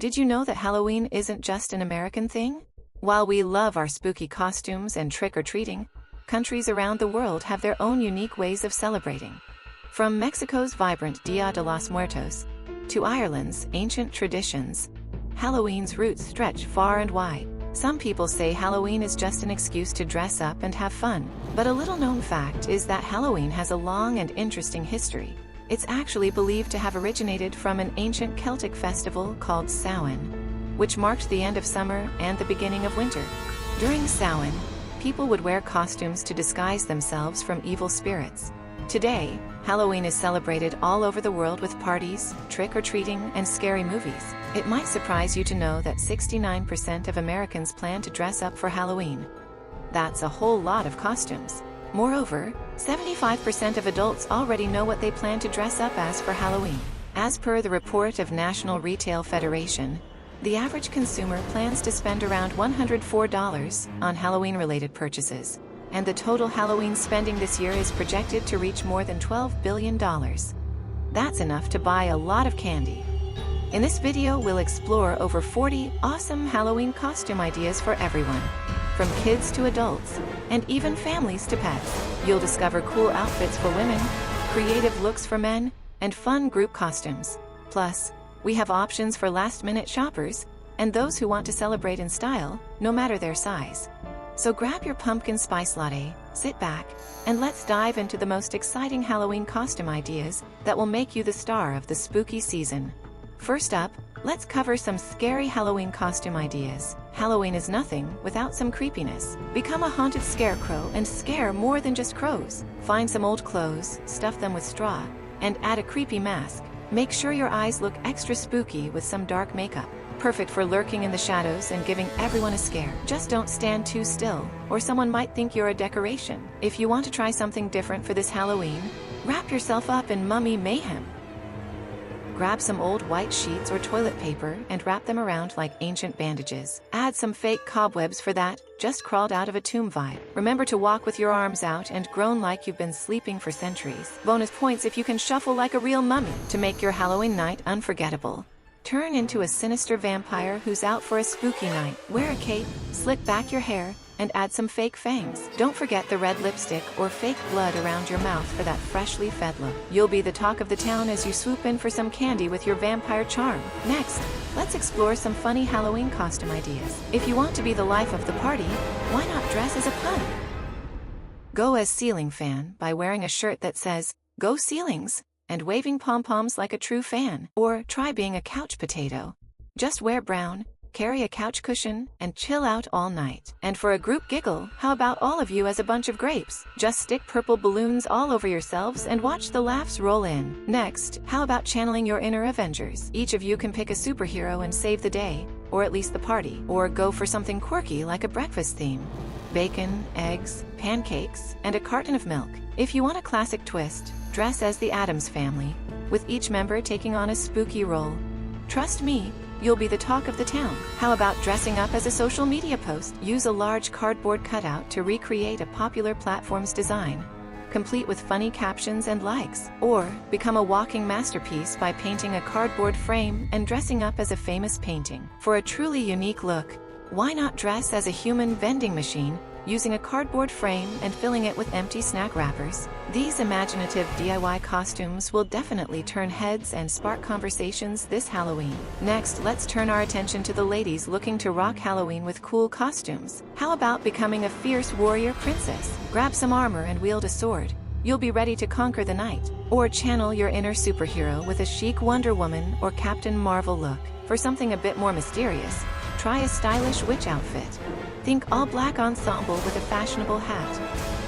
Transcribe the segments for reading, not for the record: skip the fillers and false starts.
Did you know that Halloween isn't just an American thing? While we love our spooky costumes and trick-or-treating, countries around the world have their own unique ways of celebrating. From Mexico's vibrant Dia de los Muertos to Ireland's ancient traditions, Halloween's roots stretch far and wide. Some people say Halloween is just an excuse to dress up and have fun, but a little-known fact is that Halloween has a long and interesting history. It's actually believed to have originated from an ancient Celtic festival called Samhain, which marked the end of summer and the beginning of winter. During Samhain, people would wear costumes to disguise themselves from evil spirits. Today, Halloween is celebrated all over the world with parties, trick-or-treating, and scary movies. It might surprise you to know that 69% of Americans plan to dress up for Halloween. That's a whole lot of costumes. Moreover, 75% of adults already know what they plan to dress up as for Halloween. As per the report of National Retail Federation, the average consumer plans to spend around $104 on Halloween-related purchases, and the total Halloween spending this year is projected to reach more than $12 billion. That's enough to buy a lot of candy. In this video, we'll explore over 40 awesome Halloween costume ideas for everyone, from kids to adults, and even families to pets. You'll discover cool outfits for women, creative looks for men, and fun group costumes. Plus, we have options for last-minute shoppers and those who want to celebrate in style, no matter their size. So grab your pumpkin spice latte, sit back, and let's dive into the most exciting Halloween costume ideas that will make you the star of the spooky season. First up, let's cover some scary Halloween costume ideas. Halloween is nothing without some creepiness. Become a haunted scarecrow and scare more than just crows. Find some old clothes, stuff them with straw, and add a creepy mask. Make sure your eyes look extra spooky with some dark makeup. Perfect for lurking in the shadows and giving everyone a scare. Just don't stand too still, or someone might think you're a decoration. If you want to try something different for this Halloween, wrap yourself up in mummy mayhem. Grab some old white sheets or toilet paper and wrap them around like ancient bandages. Add some fake cobwebs for that just crawled out of a tomb vibe. Remember to walk with your arms out and groan like you've been sleeping for centuries. Bonus points if you can shuffle like a real mummy. To make your Halloween night unforgettable, turn into a sinister vampire who's out for a spooky night. Wear a cape, slick back your hair, and add some fake fangs. Don't forget the red lipstick or fake blood around your mouth for that freshly fed look. You'll be the talk of the town as you swoop in for some candy with your vampire charm. Next, let's explore some funny Halloween costume ideas. If you want to be the life of the party, why not dress as a pun? Go as ceiling fan by wearing a shirt that says, "Go Ceilings," and waving pom-poms like a true fan. Or try being a couch potato. Just wear brown, carry a couch cushion, and chill out all night. And for a group giggle, how about all of you as a bunch of grapes? Just stick purple balloons all over yourselves and watch the laughs roll in. Next, how about channeling your inner Avengers? Each of you can pick a superhero and save the day, or at least the party. Or go for something quirky like a breakfast theme. Bacon, eggs, pancakes, and a carton of milk. If you want a classic twist, dress as the Addams Family, with each member taking on a spooky role. Trust me, you'll be the talk of the town. How about dressing up as a social media post? Use a large cardboard cutout to recreate a popular platform's design, complete with funny captions and likes. Or become a walking masterpiece by painting a cardboard frame and dressing up as a famous painting. For a truly unique look, why not dress as a human vending machine, using a cardboard frame and filling it with empty snack wrappers? These imaginative DIY costumes will definitely turn heads and spark conversations this Halloween. Next, let's turn our attention to the ladies looking to rock Halloween with cool costumes. How about becoming a fierce warrior princess? Grab some armor and wield a sword. You'll be ready to conquer the night. Or channel your inner superhero with a chic Wonder Woman or Captain Marvel look. For something a bit more mysterious, try a stylish witch outfit. Think all-black ensemble with a fashionable hat.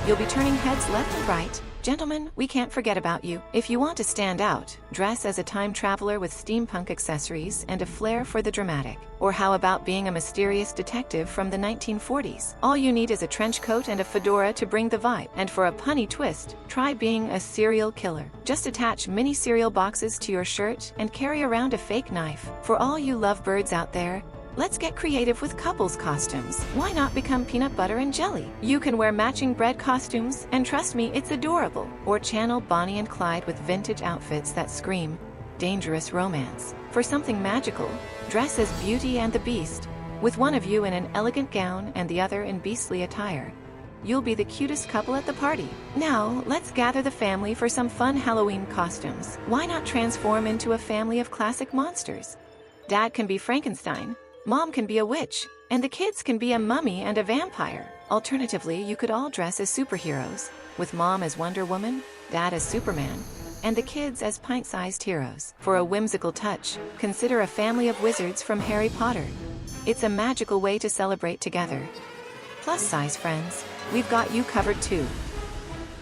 You'll be turning heads left and right. Gentlemen, we can't forget about you. If you want to stand out, dress as a time traveler with steampunk accessories and a flair for the dramatic. Or how about being a mysterious detective from the 1940s? All you need is a trench coat and a fedora to bring the vibe. And for a punny twist, try being a serial killer. Just attach mini cereal boxes to your shirt and carry around a fake knife. For all you lovebirds out there, let's get creative with couples costumes. Why not become peanut butter and jelly? You can wear matching bread costumes, and trust me, it's adorable. Or channel Bonnie and Clyde with vintage outfits that scream dangerous romance. For something magical, dress as Beauty and the Beast, with one of you in an elegant gown and the other in beastly attire. You'll be the cutest couple at the party. Now, let's gather the family for some fun Halloween costumes. Why not transform into a family of classic monsters? Dad can be Frankenstein, Mom can be a witch, and the kids can be a mummy and a vampire. Alternatively, you could all dress as superheroes, with Mom as Wonder Woman, Dad as Superman, and the kids as pint-sized heroes. For a whimsical touch, consider a family of wizards from Harry Potter. It's a magical way to celebrate together. Plus-size friends, we've got you covered too.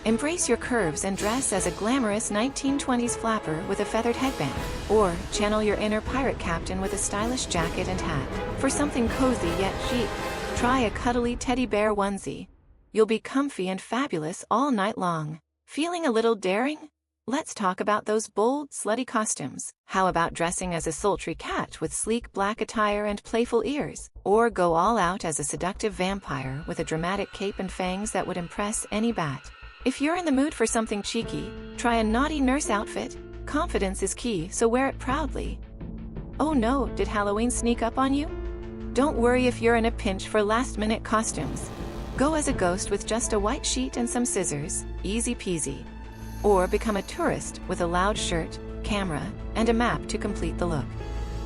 Embrace your curves and dress as a glamorous 1920s flapper with a feathered headband, or channel your inner pirate captain with a stylish jacket and hat. For something cozy yet chic, try a cuddly teddy bear onesie. You'll be comfy and fabulous all night long. Feeling a little daring? Let's talk about those bold, slutty costumes. How about dressing as a sultry cat with sleek black attire and playful ears? Or go all out as a seductive vampire with a dramatic cape and fangs that would impress any bat? If you're in the mood for something cheeky, try a naughty nurse outfit. Confidence is key, so wear it proudly. Oh no, did Halloween sneak up on you? Don't worry if you're in a pinch for last-minute costumes. Go as a ghost with just a white sheet and some scissors, easy peasy. Or become a tourist with a loud shirt, camera, and a map to complete the look.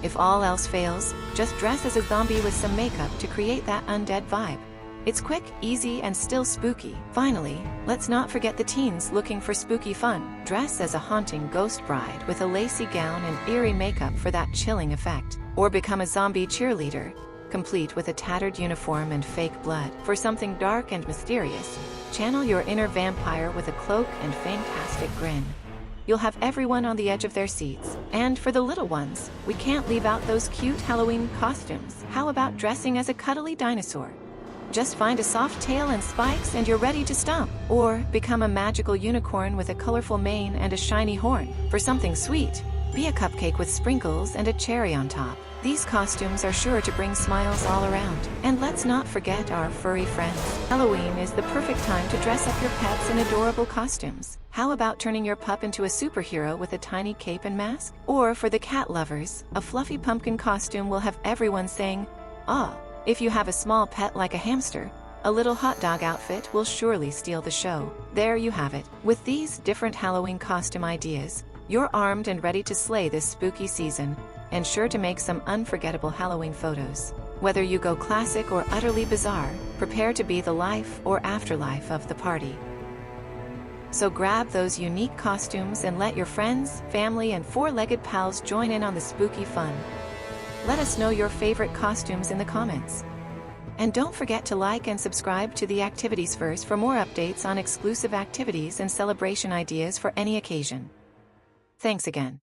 If all else fails, just dress as a zombie with some makeup to create that undead vibe. It's quick, easy, and still spooky. Finally, let's not forget the teens looking for spooky fun. Dress as a haunting ghost bride with a lacy gown and eerie makeup for that chilling effect. Or become a zombie cheerleader, complete with a tattered uniform and fake blood. For something dark and mysterious, channel your inner vampire with a cloak and fantastic grin. You'll have everyone on the edge of their seats. And for the little ones, we can't leave out those cute Halloween costumes. How about dressing as a cuddly dinosaur? Just find a soft tail and spikes and you're ready to stomp. Or become a magical unicorn with a colorful mane and a shiny horn. For something sweet, be a cupcake with sprinkles and a cherry on top. These costumes are sure to bring smiles all around. And let's not forget our furry friends. Halloween is the perfect time to dress up your pets in adorable costumes. How about turning your pup into a superhero with a tiny cape and mask? Or for the cat lovers, a fluffy pumpkin costume will have everyone saying, "Ah." If you have a small pet like a hamster, a little hot dog outfit will surely steal the show. There you have it. With these different Halloween costume ideas, you're armed and ready to slay this spooky season, and sure to make some unforgettable Halloween photos. Whether you go classic or utterly bizarre, prepare to be the life or afterlife of the party. So grab those unique costumes and let your friends, family, and four-legged pals join in on the spooky fun. Let us know your favorite costumes in the comments. And don't forget to like and subscribe to the Activities First for more updates on exclusive activities and celebration ideas for any occasion. Thanks again.